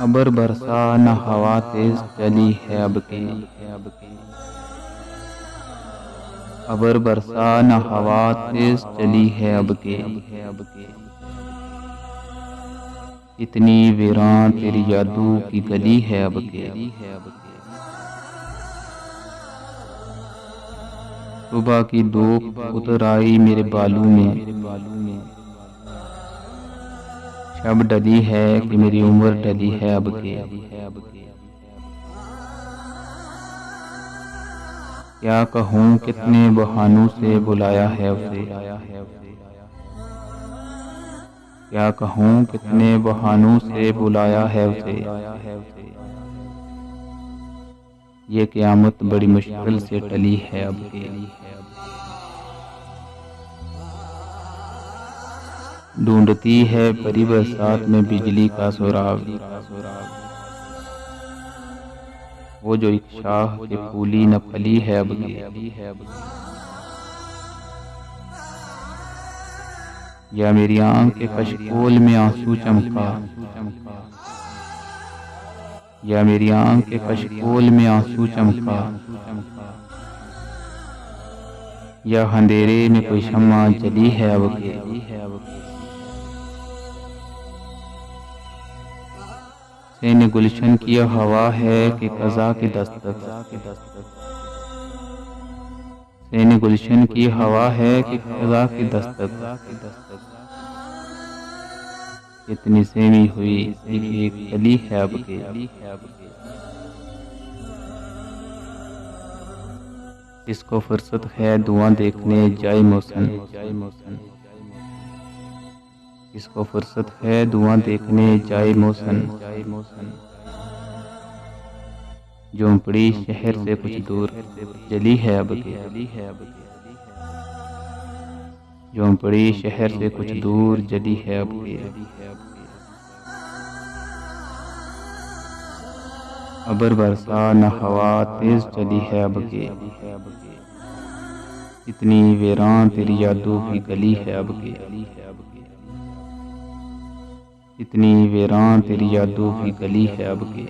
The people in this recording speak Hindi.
अबर बरसा न हवा तेज चली है अब के। अबर बरसा न हवा तेज चली है अब के। इतनी वीरान तेरी यादों की गली है अब के। सुबह की धूप उतर आई मेरे बालों में। शब डली है कि मेरी उम्र डली है अब के। क्या कहूँ कितने बहानों से बुलाया है उसे। क्या कहूँ कितने बहानों से बुलाया है उसे। ये क़यामत बड़ी मुश्किल से टली है अब के। ढूंढती है परी बरसात में बिजली का सुराग। वो जो एक शाह के फूली न फली है अब के। या मेरी आंख के कशकोल में आंसू चमका। या मेरी आंख के कशकोल में आंसू चमका। या अंधेरे में कोई शम्मा जली है अब के। ने गुलशन की हवा है कि कज़ा की दस्तक। ने गुलशन की हवा है कि कज़ा की दस्तक। इतनी सेमी हुई एक कली है अब के। इसको फुर्सत है धुआं देखने जाए मौसम। इसको फुर्सत है धुआं देखने जाए मौसम। झोंपड़ी शहर से कुछ दूर जली है अब के। झोंपड़ी शहर से कुछ दूर जली है अब के। अबर बरसा न हवा तेज चली है अब के। इतनी वीरान तेरी यादों की गली है अब के। इतनी वीरान तेरी यादों की गली है अब के।